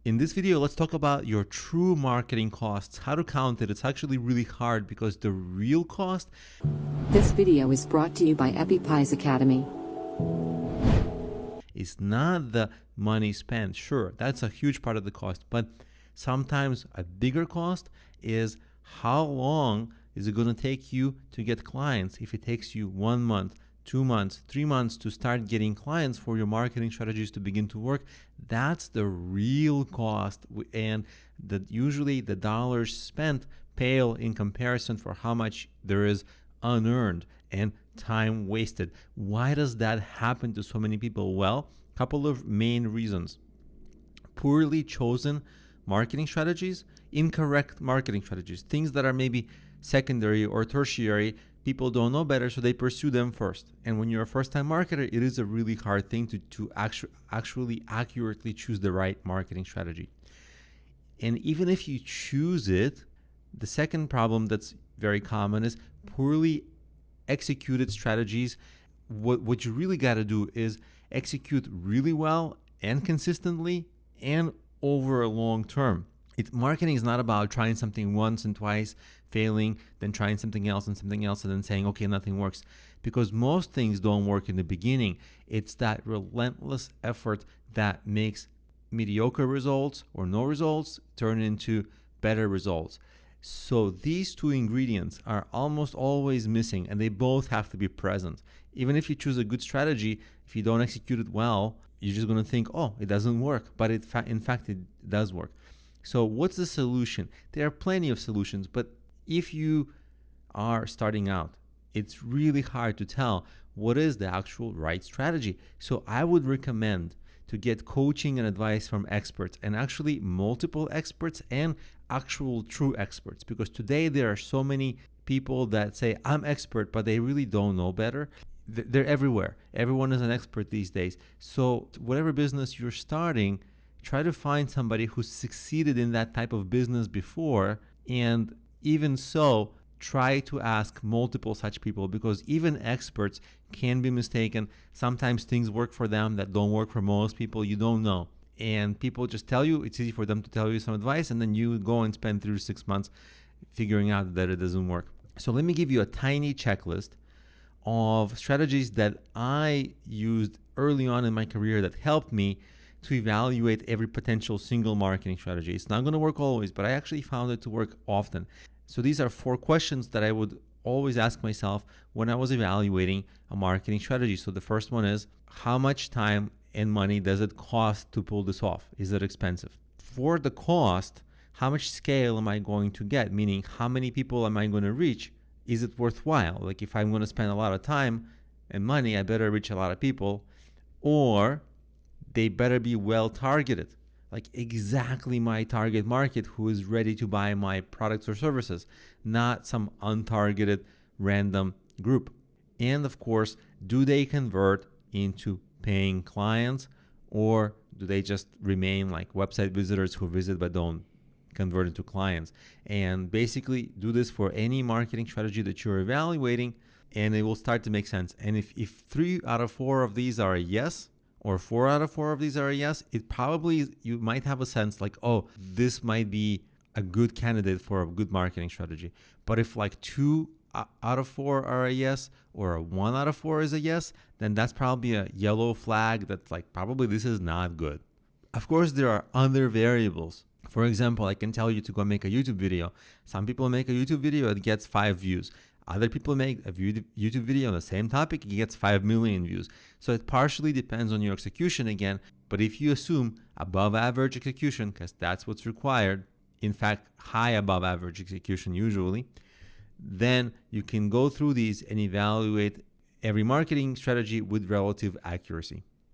In this video, let's talk about your true marketing costs, how to count it. It's actually really hard because the real cost. This video is brought to you by Appy Pie Academy. Is not the money spent. Sure, that's a huge part of the cost, but sometimes a bigger cost is how long is it going to take you to get clients. If it takes you 1 month, 2 months, 3 months to start getting clients for your marketing strategies to begin to work, that's the real cost. And that usually the dollars spent pale in comparison for how much there is unearned and time wasted. Why does that happen to so many people? Well, a couple of main reasons. Poorly chosen marketing strategies, incorrect marketing strategies, things that are maybe secondary or tertiary. People don't know better, so they pursue them first. And when you're a first-time marketer, it is a really hard thing to actually accurately choose the right marketing strategy. And even if you choose it, the second problem that's very common is poorly executed strategies. What you really got to do is execute really well and consistently and over a long term. Marketing is not about trying something once and twice, failing, then trying something else, and then saying, okay, nothing works. Because most things don't work in the beginning. It's that relentless effort that makes mediocre results or no results turn into better results. So these two ingredients are almost always missing, and they both have to be present. Even if you choose a good strategy, if you don't execute it well, you're just going to think, oh, it doesn't work. But in fact, it does work. So what's the solution? There are plenty of solutions, but if you are starting out, it's really hard to tell what is the actual right strategy. So I would recommend to get coaching and advice from experts, and actually multiple experts and actual true experts, because today there are so many people that say I'm expert, but they really don't know better. They're everywhere. Everyone is an expert these days. So whatever business you're starting, try to find somebody who's succeeded in that type of business before, and even so, try to ask multiple such people, because even experts can be mistaken. Sometimes things work for them that don't work for most people. You don't know. And people just tell you, it's easy for them to tell you some advice, and then you go and spend 3 to 6 months figuring out that it doesn't work. So let me give you a tiny checklist of strategies that I used early on in my career that helped me to evaluate every potential single marketing strategy. It's not going to work always, but I actually found it to work often. So these are 4 questions that I would always ask myself when I was evaluating a marketing strategy. So the first one is, how much time and money does it cost to pull this off? Is it expensive? For the cost, how much scale am I going to get? Meaning, how many people am I going to reach? Is it worthwhile? Like, if I'm going to spend a lot of time and money, I better reach a lot of people, or they better be well targeted, like exactly my target market who is ready to buy my products or services, not some untargeted random group. And of course, do they convert into paying clients, or do they just remain like website visitors who visit but don't convert into clients? And basically do this for any marketing strategy that you're evaluating, and it will start to make sense. And if 3 out of 4 of these are a yes, or 4 out of 4 of these are a yes, it probably, you might have a sense like, oh, this might be a good candidate for a good marketing strategy. But if like 2 out of 4 are a yes, or a 1 out of 4 is a yes, then that's probably a yellow flag that's like, probably this is not good. Of course, there are other variables. For example, I can tell you to go make a YouTube video. Some people make a YouTube video, it gets 5 views. Other people make a YouTube video on the same topic, it gets 5 million views. So it partially depends on your execution again. But if you assume above average execution, because that's what's required, in fact, high above average execution usually, then you can go through these and evaluate every marketing strategy with relative accuracy.